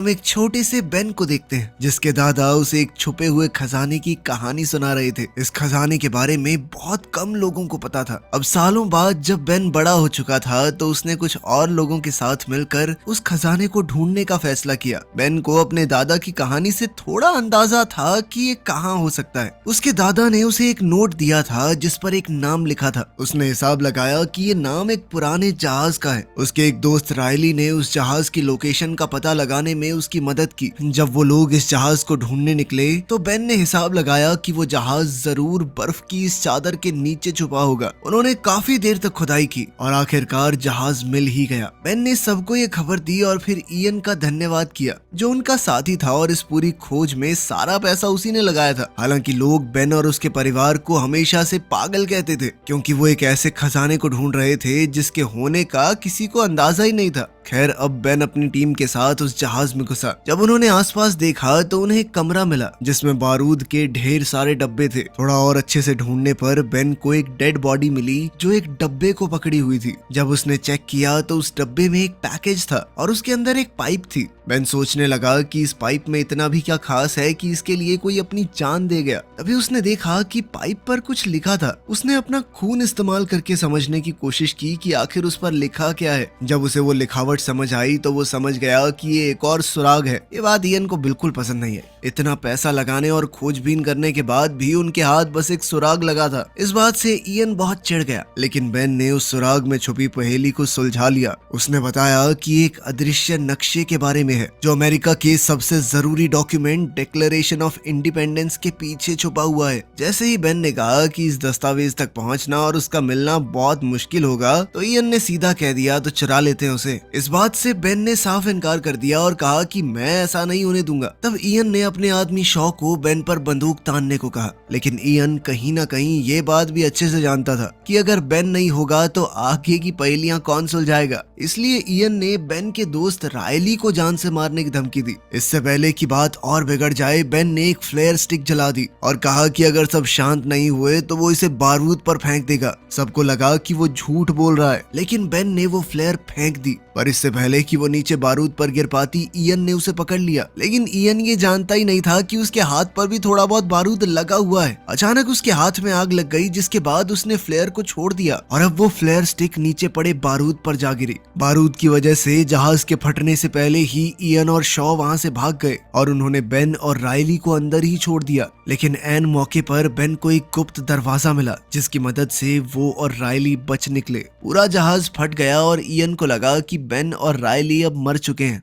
हम एक छोटे से बेन को देखते हैं जिसके दादा उसे एक छुपे हुए खजाने की कहानी सुना रहे थे। इस खजाने के बारे में बहुत कम लोगों को पता था। अब सालों बाद जब बेन बड़ा हो चुका था तो उसने कुछ और लोगों के साथ मिलकर उस खजाने को ढूंढने का फैसला किया। बेन को अपने दादा की कहानी से थोड़ा अंदाजा था कि ये कहाँ हो सकता है। उसके दादा ने उसे एक नोट दिया था जिस पर एक नाम लिखा था। उसने हिसाब लगाया कि ये नाम एक पुराने जहाज का है। उसके एक दोस्त रायली ने उस जहाज की लोकेशन का पता लगाने में उसकी मदद की। जब वो लोग इस जहाज को ढूंढने निकले तो बेन ने हिसाब लगाया कि वो जहाज जरूर बर्फ की इस चादर के नीचे छुपा होगा। उन्होंने काफी देर तक खुदाई की और आखिरकार जहाज मिल ही गया। बेन ने सबको ये खबर दी और फिर इयन का धन्यवाद किया जो उनका साथी था और इस पूरी खोज में सारा पैसा उसी ने लगाया था। हालांकि लोग बेन और उसके परिवार को हमेशा से पागल कहते थे क्योंकि वो एक ऐसे खजाने को ढूंढ रहे थे जिसके होने का किसी को अंदाजा ही नहीं था। खैर अब बेन अपनी टीम के साथ उस जहाज में घुसा। जब उन्होंने आसपास देखा तो उन्हें एक कमरा मिला जिसमें बारूद के ढेर सारे डब्बे थे। थोड़ा और अच्छे से ढूंढने पर बेन को एक डेड बॉडी मिली जो एक डब्बे को पकड़ी हुई थी। जब उसने चेक किया तो उस डब्बे में एक पैकेज था और उसके अंदर एक पाइप थी। बेन सोचने लगा कि इस पाइप में इतना भी क्या खास है कि इसके लिए कोई अपनी जान दे गया। तभी उसने देखा कि पाइप पर कुछ लिखा था। उसने अपना खून इस्तेमाल करके समझने की कोशिश की कि आखिर उस पर लिखा क्या है। जब उसे वो लिखावट समझ आई तो वो समझ गया कि ये एक और सुराग है। ये बात इयन को बिल्कुल पसंद नहीं है। इतना पैसा लगाने और खोजबीन करने के बाद भी उनके हाथ बस एक सुराग लगा था। इस बात से इयन बहुत चिढ़ गया, लेकिन बेन ने उस सुराग में छुपी पहेली को सुलझा लिया। उसने बताया कि एक अदृश्य नक्शे के बारे में है जो अमेरिका के सबसे जरूरी डॉक्यूमेंट डिक्लेरेशन ऑफ इंडिपेंडेंस के पीछे छुपा हुआ है। जैसे ही बेन ने कहा कि इस दस्तावेज तक पहुंचना और उसका मिलना बहुत मुश्किल होगा तो इयन ने सीधा कह दिया तो चुरा लेते हैं उसे। इस बात से बेन ने साफ इनकार कर दिया और कहा कि मैं ऐसा नहीं होने दूंगा। तब इयन ने अपने आदमी शॉ को बेन पर बंदूक तानने को कहा, लेकिन इयन कहीं ना कहीं ये बात भी अच्छे से जानता था कि अगर बेन नहीं होगा तो आगे की पहेलियां कौन सुलझाएगा। इसलिए इयन ने बेन के दोस्त रायली को जान से मारने की धमकी दी। इससे पहले की बात और बिगड़ जाए बेन ने एक फ्लेयर स्टिक जला दी और कहा कि अगर सब शांत नहीं हुए तो वो इसे बारूद पर फेंक देगा। सबको लगा कि वो झूठ बोल रहा है, लेकिन बेन ने वो फ्लेयर फेंक दी। पर इससे पहले कि वो नीचे बारूद पर गिर पाती इयन ने उसे पकड़ लिया। लेकिन इयन ये जानता ही नहीं था कि उसके हाथ पर भी थोड़ा बहुत बारूद लगा हुआ है। अचानक उसके हाथ में आग लग गई जिसके बाद उसने फ्लेयर को छोड़ दिया और अब वो फ्लेयर स्टिक नीचे पड़े बारूद पर जा गिरी। बारूद की वजह से जहाज के फटने से पहले ही इयन और शॉ वहां से भाग गए और उन्होंने बेन और रायली को अंदर ही छोड़ दिया। लेकिन ऐन मौके पर बेन को एक गुप्त दरवाजा मिला जिसकी मदद से वो और रायली बच निकले। पूरा जहाज फट गया और इयन को लगा कि बेन और रायली अब मर चुके हैं।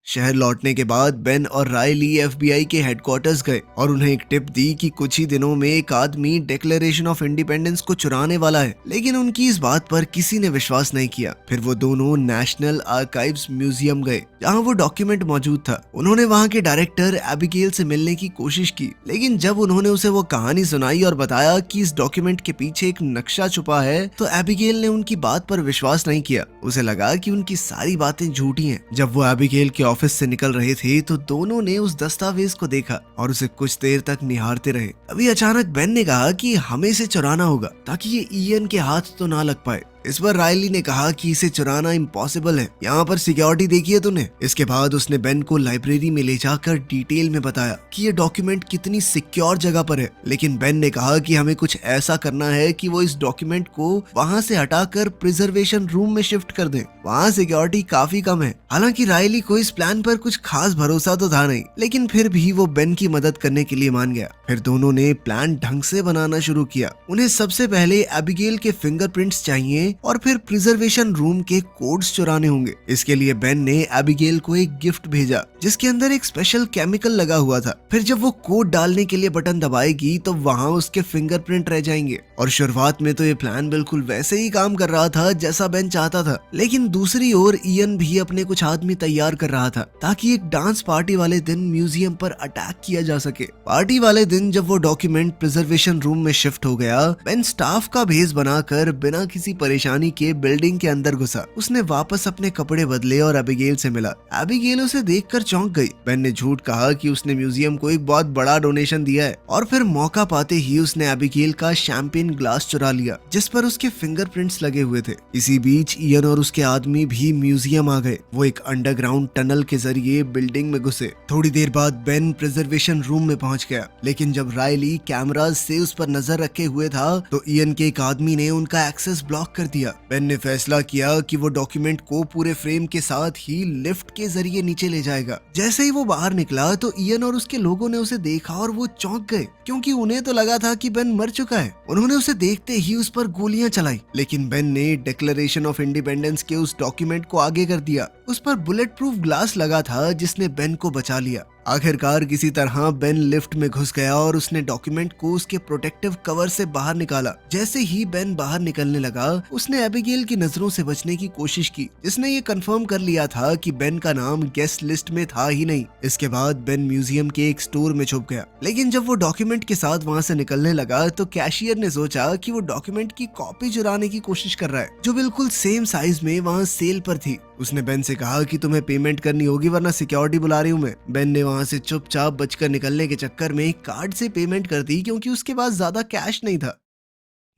शहर लौटने के बाद बेन और रायली एफबीआई के हेडक्वार्टर्स गए और उन्हें एक टिप दी कि कुछ ही दिनों में एक आदमी डिक्लेरेशन ऑफ इंडिपेंडेंस को चुराने वाला है। लेकिन उनकी इस बात पर किसी ने विश्वास नहीं किया। फिर वो दोनों नेशनल आर्काइव्स म्यूजियम गए जहां वो डॉक्यूमेंट मौजूद था। उन्होंने वहां के डायरेक्टर एबिगेल से मिलने की कोशिश की, लेकिन जब उन्होंने उसे वो कहानी सुनाई और बताया कि इस डॉक्यूमेंट के पीछे एक नक्शा छुपा है तो एबिगेल ने उनकी बात पर विश्वास नहीं किया। उसे लगा कि उनकी सारी बातें झूठी हैं। जब वो एबिगेल के ऑफिस से निकल रहे थे तो दोनों ने उस दस्तावेज को देखा और उसे कुछ देर तक निहारते रहे। अभी अचानक बेन ने कहा कि हमें इसे चुराना होगा ताकि ये इयन के हाथ तो ना लग पाए। इस पर रायली ने कहा कि इसे चुराना इम्पॉसिबल है, यहाँ पर सिक्योरिटी देखी है तूने। इसके बाद उसने बेन को लाइब्रेरी में ले जाकर डिटेल में बताया कि ये डॉक्यूमेंट कितनी सिक्योर जगह पर है। लेकिन बेन ने कहा कि हमें कुछ ऐसा करना है कि वो इस डॉक्यूमेंट को वहाँ से हटाकर प्रिजर्वेशन रूम में शिफ्ट कर दें। वहाँ सिक्योरिटी काफी कम है। हालांकि रायली को इस प्लान पर कुछ खास भरोसा तो था नहीं, लेकिन फिर भी वो बेन की मदद करने के लिए मान गया। फिर दोनों ने प्लान ढंग से बनाना शुरू किया। उन्हें सबसे पहले एबिगेल के फिंगरप्रिंट्स चाहिए और फिर प्रिजर्वेशन रूम के कोड्स चुराने होंगे। इसके लिए बेन ने एबिगेल को एक गिफ्ट भेजा जिसके अंदर एक स्पेशल केमिकल लगा हुआ था। फिर जब वो कोड डालने के लिए बटन दबाएगी तो वहां उसके फिंगरप्रिंट रह जाएंगे। और शुरुआत में तो ये प्लान बिल्कुल वैसे ही काम कर रहा था जैसा बेन चाहता था, लेकिन दूसरी ओर इयन भी अपने कुछ आदमी तैयार कर रहा था ताकि एक डांस पार्टी वाले दिन म्यूजियम पर अटैक किया जा सके। पार्टी वाले दिन जब वो डॉक्यूमेंट प्रिजर्वेशन रूम में शिफ्ट हो गया, बेन स्टाफ का भेस बनाकर बिना किसी परेशानी परेशानी के बिल्डिंग के अंदर घुसा। उसने वापस अपने कपड़े बदले और एबिगेल से मिला। एबिगेल उसे देखकर चौंक गई। बेन ने झूठ कहा कि उसने म्यूजियम को एक बहुत बड़ा डोनेशन दिया है और फिर मौका पाते ही उसने एबिगेल का शैंपेन ग्लास चुरा लिया जिस पर उसके फिंगरप्रिंट्स लगे हुए थे। इसी बीच इयन और उसके आदमी भी म्यूजियम आ गए। वो एक अंडरग्राउंड टनल के जरिए बिल्डिंग में घुसे। थोड़ी देर बाद बेन प्रिजर्वेशन रूम में पहुंच गया, लेकिन जब रायली कैमराज से उस पर नजर रखे हुए था तो इयन के एक आदमी ने उनका एक्सेस ब्लॉक कर दिया। बेन ने फैसला किया कि वो डॉक्यूमेंट को पूरे फ्रेम के साथ ही लिफ्ट के जरिए नीचे ले जाएगा। जैसे ही वो बाहर निकला तो इयन और उसके लोगों ने उसे देखा और वो चौंक गए, क्योंकि उन्हें तो लगा था कि बेन मर चुका है। उन्होंने उसे देखते ही उस पर गोलियां चलाई, लेकिन बेन ने डिक्लेरेशन ऑफ इंडिपेंडेंस के उस डॉक्यूमेंट को आगे कर दिया। उस पर बुलेट प्रूफ ग्लास लगा था जिसने बेन को बचा लिया। आखिरकार किसी तरह बेन लिफ्ट में घुस गया और उसने डॉक्यूमेंट को उसके प्रोटेक्टिव कवर से बाहर निकाला। जैसे ही बेन बाहर निकलने लगा उसने एबिगेल की नजरों से बचने की कोशिश की, जिसने ये कंफर्म कर लिया था कि बेन का नाम गेस्ट लिस्ट में था ही नहीं। इसके बाद बेन म्यूजियम के एक स्टोर में छुप गया, लेकिन जब वो डॉक्यूमेंट के साथ वहां से निकलने लगा तो कैशियर ने सोचा कि वो डॉक्यूमेंट की कॉपी चुराने की कोशिश कर रहा है जो बिल्कुल सेम साइज में वहाँ सेल पर थी। उसने बेन से कहा कि तुम्हें पेमेंट करनी होगी वरना सिक्योरिटी बुला रही हूँ मैं। बेन ने वहां से चुपचाप बचकर निकलने के चक्कर में कार्ड से पेमेंट कर दी, क्योंकि उसके पास ज्यादा कैश नहीं था।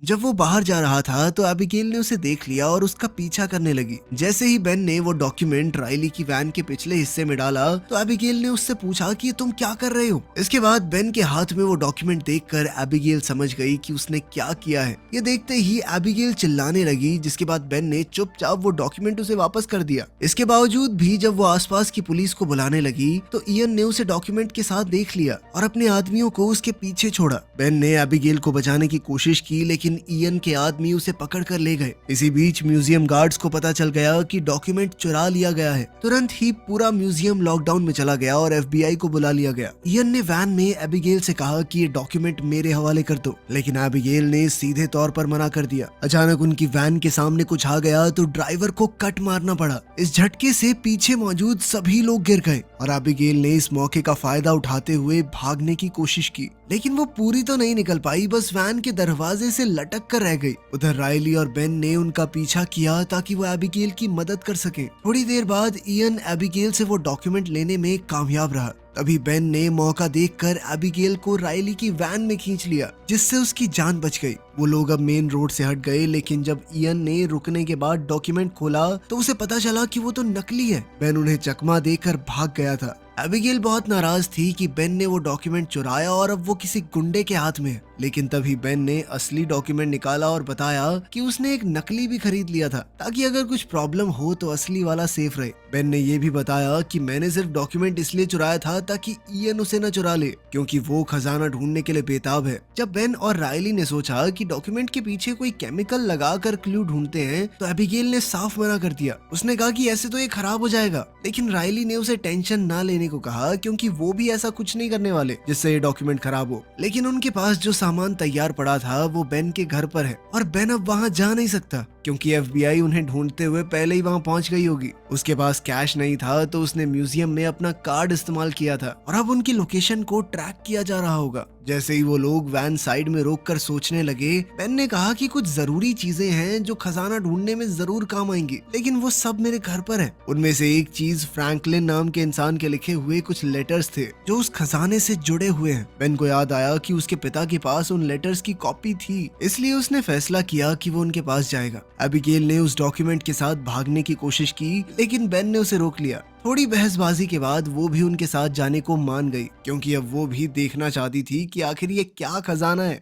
जब वो बाहर जा रहा था तो एबिगेल ने उसे देख लिया और उसका पीछा करने लगी। जैसे ही बेन ने वो डॉक्यूमेंट रायली की वैन के पिछले हिस्से में डाला तो एबिगेल ने उससे पूछा कि तुम क्या कर रहे हो। इसके बाद बेन के हाथ में वो डॉक्यूमेंट देखकर एबिगेल समझ गई कि उसने क्या किया है। ये देखते ही एबिगेल चिल्लाने लगी, जिसके बाद बेन ने चुपचाप वो डॉक्यूमेंट उसे वापस कर दिया। इसके बावजूद भी जब वो आसपास की पुलिस को बुलाने लगी तो इयन ने उसे डॉक्यूमेंट के साथ देख लिया और अपने आदमियों को उसके पीछे छोड़ा। बेन ने एबिगेल को बचाने की कोशिश की, लेकिन इयन के आदमी उसे पकड़ कर ले गए। इसी बीच म्यूजियम गार्ड्स को पता चल गया कि डॉक्यूमेंट चुरा लिया गया है। तुरंत ही पूरा म्यूजियम लॉकडाउन में चला गया और एफबीआई को बुला लिया गया। इयन ने वैन में एबिगेल से कहा कि ये डॉक्यूमेंट मेरे हवाले कर दो, लेकिन एबिगेल ने सीधे तौर पर मना कर दिया। अचानक उनकी वैन के सामने कुछ आ गया तो ड्राइवर को कट मारना पड़ा। इस झटके से पीछे मौजूद सभी लोग गिर गए और एबिगेल ने इस मौके का फायदा उठाते हुए भागने की कोशिश की, लेकिन वो पूरी तो नहीं निकल पाई, बस वैन के दरवाजे से लटक कर रह गई। उधर रायली और बेन ने उनका पीछा किया ताकि वो एबिगेल की मदद कर सके। थोड़ी देर बाद इयन एबिगेल से वो डॉक्यूमेंट लेने में कामयाब रहा। तभी बेन ने मौका देखकर एबिगेल को रायली की वैन में खींच लिया, जिससे उसकी जान बच गई। वो लोग अब मेन रोड से हट गए, लेकिन जब इयन ने रुकने के बाद डॉक्यूमेंट खोला तो उसे पता चला कि वो तो नकली है। बेन उन्हें चकमा देकर भाग गया था। एबिगेल बहुत नाराज थी कि बेन ने वो डॉक्यूमेंट चुराया और अब वो किसी गुंडे के हाथ में है, लेकिन तभी बेन ने असली डॉक्यूमेंट निकाला और बताया कि उसने एक नकली भी खरीद लिया था ताकि अगर कुछ प्रॉब्लम हो तो असली वाला सेफ रहे। बेन ने ये भी बताया कि मैंने सिर्फ डॉक्यूमेंट इसलिए चुराया था ताकि इयन उसे न चुरा ले, क्योंकि वो खजाना ढूंढने के लिए बेताब है। जब बेन और रायली ने सोचा कि डॉक्यूमेंट के पीछे कोई केमिकल लगाकर क्लू ढूंढते हैं तो एबिगेल ने साफ मना कर दिया। उसने कहा कि ऐसे तो ये खराब हो जाएगा, लेकिन रायली ने उसे टेंशन ना लेने को कहा, क्योंकि वो भी ऐसा कुछ नहीं करने वाले जिससे ये डॉक्यूमेंट खराब हो। लेकिन उनके पास जो सामान तैयार पड़ा था वो बेन के घर पर है और बेन अब वहाँ जा नहीं सकता, क्योंकि एफबीआई उन्हें ढूंढते हुए पहले ही वहाँ पहुँच गई होगी। उसके पास कैश नहीं था तो उसने म्यूजियम में अपना कार्ड इस्तेमाल किया था और अब उनकी लोकेशन को ट्रैक किया जा रहा होगा। जैसे ही वो लोग वैन साइड में रोककर सोचने लगे, बेन ने कहा कि कुछ जरूरी चीजें हैं जो खजाना ढूंढने में जरूर काम आएंगी, लेकिन वो सब मेरे घर पर है। उनमें से एक चीज फ्रैंकलिन नाम के इंसान के लिखे हुए कुछ लेटर्स थे जो उस खजाने से जुड़े हुए हैं। बेन को याद आया कि उसके पिता के पास उन लेटर्स की कॉपी थी, इसलिए उसने फैसला किया कि वो उनके पास जाएगा। एबिगेल ने उस डॉक्यूमेंट के साथ भागने की कोशिश की, लेकिन बेन ने उसे रोक लिया। थोड़ी बहसबाजी के बाद वो भी उनके साथ जाने को मान गई, क्योंकि अब वो भी देखना चाहती थी कि आखिर ये क्या खजाना है।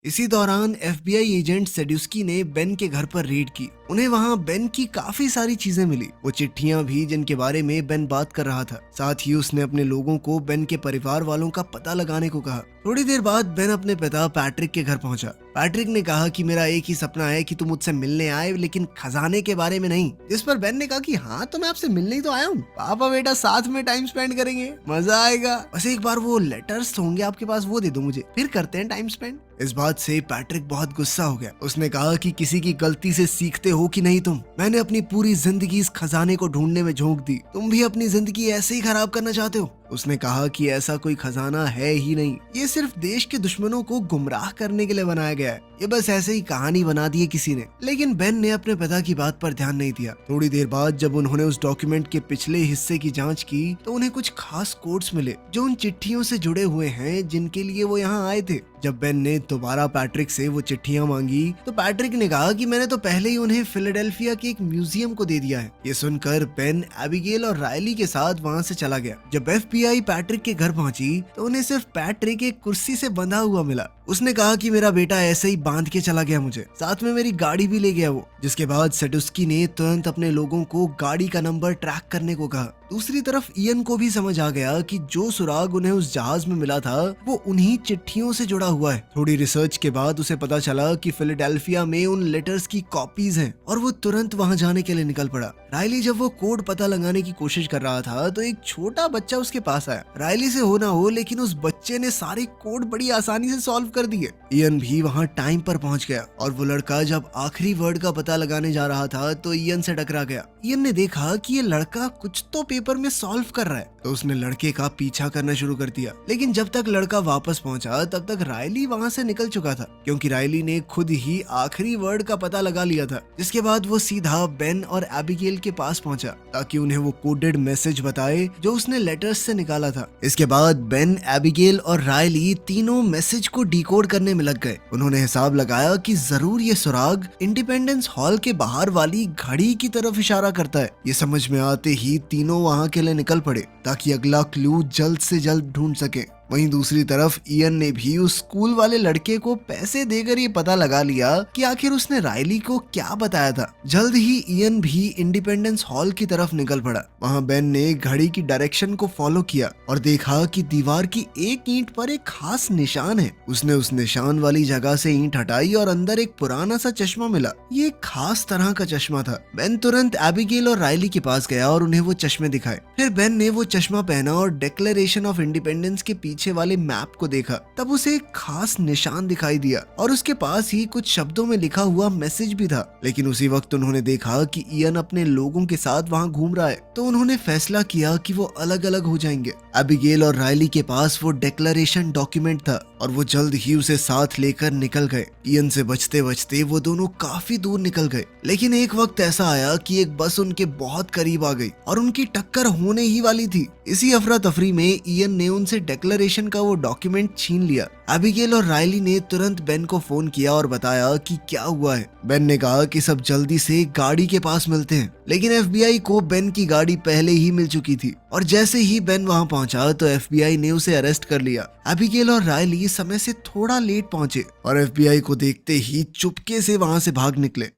इसी दौरान एफबीआई एजेंट सेड्यूस्की ने बेन के घर पर रेड की। उन्हें वहां बेन की काफी सारी चीजें मिली, वो चिट्ठियां भी जिनके बारे में बेन बात कर रहा था। साथ ही उसने अपने लोगों को बेन के परिवार वालों का पता लगाने को कहा। थोड़ी देर बाद बेन अपने पिता पैट्रिक के घर पहुंचा। पैट्रिक ने कहा कि मेरा एक ही सपना है कि तुम मुझसे मिलने आए, लेकिन खजाने के बारे में नहीं। जिस पर बेन ने कहा कि हाँ, तो मैं आपसे मिलने ही तो आया हूँ। पापा बेटा साथ में टाइम स्पेंड करेंगे, मजा आएगा। बस एक बार वो लेटर्स होंगे आपके पास, वो दे दो मुझे, फिर करते हैं टाइम स्पेंड। इस बात से पैट्रिक बहुत गुस्सा हो गया। उसने कहा कि किसी की गलती से सीखते हो कि नहीं तुम? मैंने अपनी पूरी जिंदगी इस खजाने को ढूंढने में झोंक दी, तुम भी अपनी जिंदगी ऐसे ही खराब करना चाहते हो? उसने कहा कि ऐसा कोई खजाना है ही नहीं, ये सिर्फ देश के दुश्मनों को गुमराह करने के लिए बनाया गया है, ये बस ऐसे ही कहानी बना दी है किसी ने। लेकिन बेन ने अपने पिता की बात पर ध्यान नहीं दिया। थोड़ी देर बाद जब उन्होंने उस डॉक्यूमेंट के पिछले हिस्से की जांच की तो उन्हें कुछ खास कोड्स मिले जो उन चिट्ठियों से जुड़े हुए हैं जिनके लिए वो यहाँ आए थे। जब बेन ने दोबारा पैट्रिक से वो चिट्ठियां मांगी तो पैट्रिक ने कहा कि मैंने तो पहले ही उन्हें फिलाडेल्फिया के एक म्यूजियम को दे दिया है। ये सुनकर बेन एबिगेल और रायली के साथ वहाँ से चला गया। जब FBI पैट्रिक के घर पहुंची तो उन्हें सिर्फ पैट्रिक एक कुर्सी से बंधा हुआ मिला। उसने कहा कि मेरा बेटा ऐसे ही बांध के चला गया मुझे, साथ में मेरी गाड़ी भी ले गया वो। जिसके बाद सेडुस्की ने तुरंत अपने लोगों को गाड़ी का नंबर ट्रैक करने को कहा। दूसरी तरफ इयन को भी समझ आ गया कि जो सुराग उन्हें उस जहाज में मिला था वो उन्हीं चिट्ठियों से जुड़ा हुआ है। थोड़ी रिसर्च के बाद उसे पता चला कि फिलाडेल्फिया में उन लेटर्स की कॉपीज हैं और वो तुरंत वहां जाने के लिए निकल पड़ा। रायली जब वो कोड पता लगाने की कोशिश कर रहा था तो एक छोटा बच्चा उसके पास आया। रायली से हो ना हो लेकिन उस बच्चे ने सारे कोड बड़ी आसानी से सॉल्व कर दिए। इयन भी वहां टाइम पर पहुंच गया और वो लड़का जब आखिरी वर्ड का पता लगाने जा रहा था तो इयन से टकरा गया। इयन ने देखा कि ये लड़का कुछ तो पेपर में सॉल्व कर रहा है तो उसने लड़के का पीछा करना शुरू कर दिया। लेकिन जब तक लड़का वापस पहुंचा तब तक रायली वहां से निकल चुका था, क्योंकि रायली ने खुद ही आखिरी वर्ड का पता लगा लिया था। जिसके बाद वो सीधा बेन और एबिगेल के पास पहुंचा ताकि उन्हें वो कोडेड मैसेज बताए जो उसने लेटर्स से निकाला था। इसके बाद बेन, एबिगेल और रायली तीनों मैसेज को डिकोड करने में लग गए। उन्होंने हिसाब लगाया कि जरूर ये सुराग इंडिपेंडेंस हॉल के बाहर वाली घड़ी की तरफ इशारा करता है। ये समझ में आते ही तीनों वहां के लिए निकल पड़े ताकि अगला क्लू जल्द से जल्द ढूंढ सके। वहीं दूसरी तरफ इयन ने भी उस स्कूल वाले लड़के को पैसे देकर ये पता लगा लिया कि आखिर उसने रायली को क्या बताया था। जल्द ही इयन भी इंडिपेंडेंस हॉल की तरफ निकल पड़ा। वहां बेन ने घड़ी की डायरेक्शन को फॉलो किया और देखा कि दीवार की एक ईंट पर एक खास निशान है। उसने उस निशान वाली जगह से ईंट हटाई और अंदर एक पुराना सा चश्मा मिला। ये एक खास तरह का चश्मा था। बेन तुरंत एबिगेल और रायली के पास गया और उन्हें वो चश्मे दिखाए। फिर बेन ने वो चश्मा पहना और डिक्लेरेशन ऑफ इंडिपेंडेंस के पीछे वाले मैप को देखा। तब उसे एक खास निशान दिखाई दिया और उसके पास ही कुछ शब्दों में लिखा हुआ मैसेज भी था। लेकिन उसी वक्त उन्होंने देखा कि इयन अपने लोगों के साथ वहां घूम रहा है, तो उन्होंने फैसला किया कि वो अलग अलग हो जाएंगे। एबिगेल और रायली के पास वो डिक्लेरेशन डॉक्यूमेंट था और वो जल्द ही उसे साथ लेकर निकल गए। इयन से बचते बचते वो दोनों काफी दूर निकल गए। लेकिन एक वक्त ऐसा आया कि एक बस उनके बहुत करीब आ गई और उनकी टक्कर होने ही वाली थी। इसी अफरा तफरी में इयन ने उनसे डिक्लेरेशन का वो डॉक्यूमेंट छीन लिया। एबिगेल और रायली ने तुरंत बेन को फोन किया और बताया कि क्या हुआ है। बेन ने कहा कि सब जल्दी से गाड़ी के पास मिलते हैं। लेकिन FBI को बेन की गाड़ी पहले ही मिल चुकी थी और जैसे ही बेन वहां पहुंचा तो FBI ने उसे अरेस्ट कर लिया। एबिगेल और रायली समय से थोड़ा लेट पहुंचे और FBI को देखते ही चुपके से वहां से भाग निकले।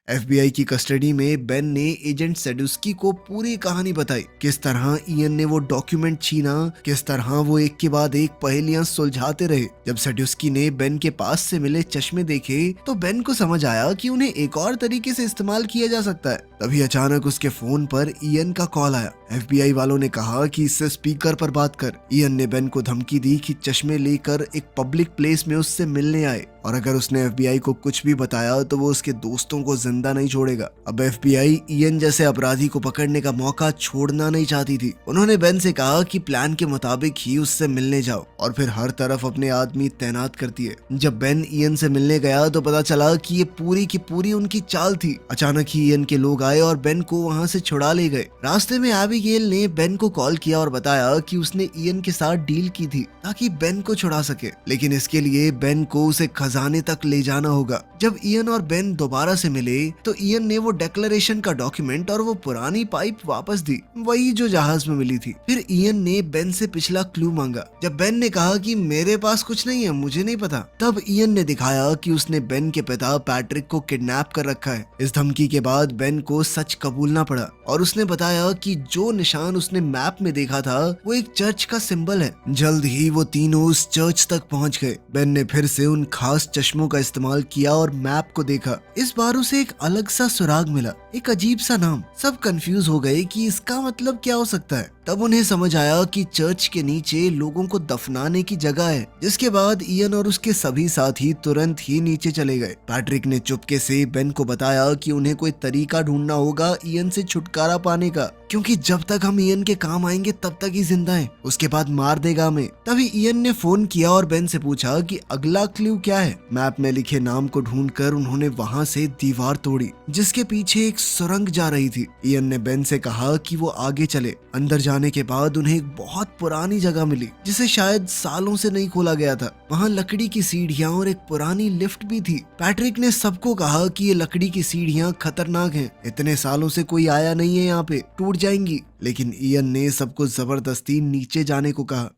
FBI की कस्टडी में बेन ने एजेंट सेडुस्की को पूरी कहानी बताई, किस तरह इयन ने वो डॉक्यूमेंट छीना, किस तरह वो एक के बाद एक पहेलियां सुलझाते रहे। जब सेडुस्की ने बेन के पास से मिले चश्मे देखे तो बेन को समझ आया कि उन्हें एक और तरीके से इस्तेमाल किया जा सकता है। तभी अचानक उसके फोन पर इयन का कॉल आया। FBI वालों ने कहा कि इससे स्पीकर पर बात कर। इयन ने बेन को धमकी दी कि चश्मे लेकर एक पब्लिक प्लेस में उससे मिलने आए और अगर उसने FBI को कुछ भी बताया तो वो उसके दोस्तों को जिंदा नहीं छोड़ेगा। अब FBI इयन जैसे अपराधी को पकड़ने का मौका छोड़ना नहीं चाहती थी। उन्होंने बेन से कहा कि प्लान के मुताबिक ही उससे मिलने जाओ और फिर हर तरफ अपने आदमी तैनात करती है। जब बेन इयन से मिलने गया तो पता चला कि ये पूरी की पूरी उनकी चाल थी। अचानक ही इयन के लोग आए और बेन को वहाँ से छुड़ा ले गए। रास्ते में एबिगेल ने बेन को कॉल किया और बताया कि उसने इयन के साथ डील की थी ताकि बेन को छुड़ा सके, लेकिन इसके लिए बेन को उसे खजाने तक ले जाना होगा। जब इयन और बेन दोबारा से मिले तो इयन ने वो डिक्लेरेशन का डॉक्यूमेंट और वो पुरानी पाइप वापस दी, वही जो जहाज में मिली थी। फिर इयन ने बेन से पिछला क्लू मांगा। जब बेन ने कहा कि मेरे पास कुछ नहीं है, मुझे नहीं पता, तब इयन ने दिखाया कि उसने बेन के पिता पैट्रिक को किडनैप कर रखा है। इस धमकी के बाद बेन को सच कबूलना पड़ा और उसने बताया कि जो निशान उसने मैप में देखा था वो एक चर्च का सिंबल है। जल्द ही वो तीनों उस चर्च तक पहुंच गए। बेन ने फिर से उन खास चश्मों का इस्तेमाल किया और मैप को देखा। इस बार उसे एक अलग सा सुराग मिला, एक अजीब सा नाम। सब कंफ्यूज हो गए कि इसका मतलब क्या हो सकता है। तब उन्हें समझ आया कि चर्च के नीचे लोगों को दफनाने की जगह है। जिसके बाद इयन और उसके सभी साथी तुरंत ही नीचे चले गए। पैट्रिक ने चुपके से बेन को बताया कि उन्हें कोई तरीका ढूंढना होगा इयन से छुटकारा पाने का, क्योंकि जब तक हम इयन के काम आएंगे तब तक ही जिंदा हैं, उसके बाद मार देगा हमें। तभी इयन ने फोन किया और बेन से पूछा कि अगला क्लू क्या है। मैप में लिखे नाम को ढूंढकर उन्होंने वहां से दीवार तोड़ी जिसके पीछे एक सुरंग जा रही थी। इयन ने बेन से कहा कि वो आगे चले। अंदर जाने के बाद उन्हें एक बहुत पुरानी जगह मिली जिसे शायद सालों से नहीं खोला गया था। वहाँ लकड़ी की सीढ़ियाँ और एक पुरानी लिफ्ट भी थी। पैट्रिक ने सबको कहा कि ये लकड़ी की सीढ़ियाँ खतरनाक हैं, इतने सालों से कोई आया नहीं है यहाँ पे, टूट जाएंगी। लेकिन इयन ने सबको जबरदस्ती नीचे जाने को कहा।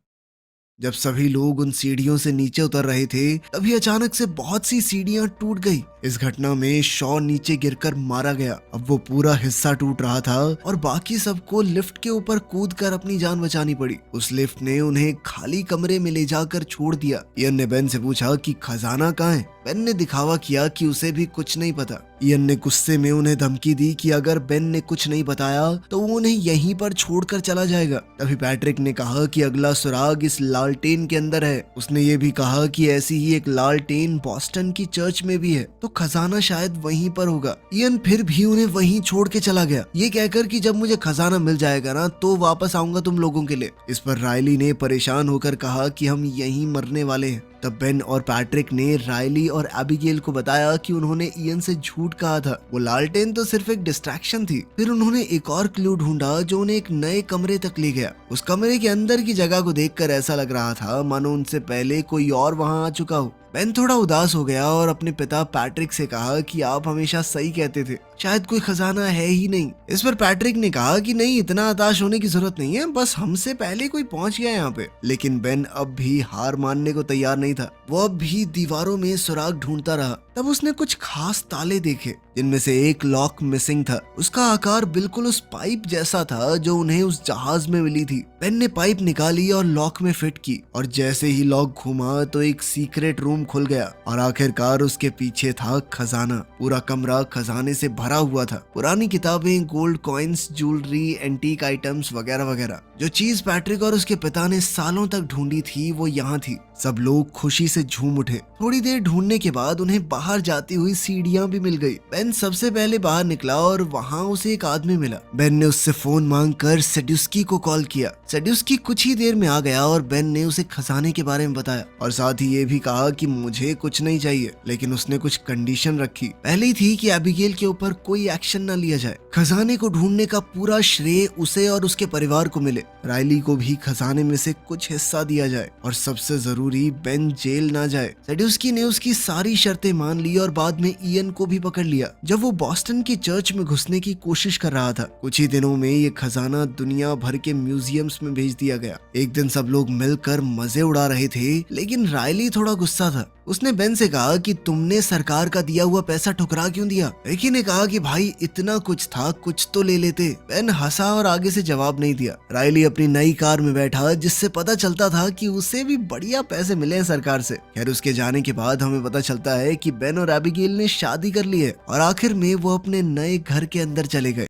जब सभी लोग उन सीढ़ियों से नीचे उतर रहे थे तभी अचानक से बहुत सी सीढ़ियां टूट गई। इस घटना में शॉ नीचे गिरकर मारा गया। अब वो पूरा हिस्सा टूट रहा था और बाकी सबको लिफ्ट के ऊपर कूदकर अपनी जान बचानी पड़ी। उस लिफ्ट ने उन्हें खाली कमरे में ले जाकर छोड़ दिया। इयन ने बेन से पूछा कि खजाना कहाँ है। बेन ने दिखावा किया कि उसे भी कुछ नहीं पता। इयन ने गुस्से में उन्हें धमकी दी कि अगर बेन ने कुछ नहीं बताया तो वो उन्हें यहीं पर छोड़कर चला जाएगा। तभी पैट्रिक ने कहा कि अगला सुराग इस लालटेन के अंदर है। उसने ये भी कहा कि ऐसी ही एक लालटेन बॉस्टन की चर्च में भी है, तो खजाना शायद वहीं पर होगा। इयन फिर भी उन्हें वहीं छोड़ के चला गया, ये कहकर कि जब मुझे खजाना मिल जाएगा ना तो वापस आऊंगा तुम लोगों के लिए। इस पर रायली ने परेशान होकर कहा कि हम यहीं मरने वाले हैं। तब बेन और पैट्रिक ने रायली और एबिगेल को बताया कि उन्होंने इयन से झूठ कहा था, वो लालटेन तो सिर्फ एक डिस्ट्रैक्शन थी। फिर उन्होंने एक और क्लू ढूंढा जो उन्हें एक नए कमरे तक ले गया। उस कमरे के अंदर की जगह को देखकर ऐसा लग रहा था मानो उनसे पहले कोई और वहां आ चुका हो। बेन थोड़ा उदास हो गया और अपने पिता पैट्रिक से कहा कि आप हमेशा सही कहते थे, शायद कोई खजाना है ही नहीं। इस पर पैट्रिक ने कहा कि नहीं, इतना हताश होने की जरूरत नहीं है, बस हमसे पहले कोई पहुंच गया यहाँ पे। लेकिन बेन अब भी हार मानने को तैयार नहीं था। वो अब भी दीवारों में सुराग ढूंढता रहा। तब उसने कुछ खास ताले देखे जिनमें से एक लॉक मिसिंग था। उसका आकार बिल्कुल उस पाइप जैसा था जो उन्हें उस जहाज में मिली थी। बेन ने पाइप निकाली और लॉक में फिट की और जैसे ही लॉक घूमा तो एक सीक्रेट रूम खुल गया और आखिरकार उसके पीछे था खजाना। पूरा कमरा खजाने से भरा हुआ था। पुरानी किताबें, gold coins, jewellery, antique items वगैरह वगैरह। जो चीज पैट्रिक और उसके पिता ने सालों तक ढूंढी थी वो यहाँ थी। सब लोग खुशी से झूम उठे। थोड़ी देर ढूंढने के बाद उन्हें बाहर जाती हुई सीढ़ियां भी मिल गई। बेन सबसे पहले बाहर निकला और वहां उसे एक आदमी मिला। बेन ने उससे फोन मांगकर सेड्यूस्की को कॉल किया। सेड्यूस्की कुछ ही देर में आ गया और बेन ने उसे खजाने के बारे में बताया और साथ ही ये भी कहा कि मुझे कुछ नहीं चाहिए, लेकिन उसने कुछ कंडीशन रखी। पहली थी कि एबिगेल के ऊपर कोई एक्शन न लिया जाए। खजाने को ढूंढने का पूरा श्रेय उसे और उसके परिवार को मिले। रायली को भी खजाने में से कुछ हिस्सा दिया जाए और सबसे जरूरी बेन जेल ना जाए। सेड्यूस्की ने उसकी सारी शर्तें मान ली और बाद में इयन को भी पकड़ लिया जब वो बॉस्टन की चर्च में घुसने की कोशिश कर रहा था। कुछ ही दिनों में ये खजाना दुनिया भर के म्यूजियम्स में भेज दिया गया। एक दिन सब लोग मिलकर मजे उड़ा रहे थे, लेकिन रायली थोड़ा गुस्सा था। उसने बेन से कहा कि तुमने सरकार का दिया हुआ पैसा ठुकरा क्यों दिया। रिकी ने कहा कि भाई इतना कुछ था, कुछ तो ले लेते। बेन हंसा और आगे से जवाब नहीं दिया। रायली अपनी नई कार में बैठा जिससे पता चलता था कि उसे भी बढ़िया पैसे मिले हैं सरकार से। खैर उसके जाने के बाद हमें पता चलता है कि बेन और एबिगेल ने शादी कर ली है और आखिर में वो अपने नए घर के अंदर चले गए।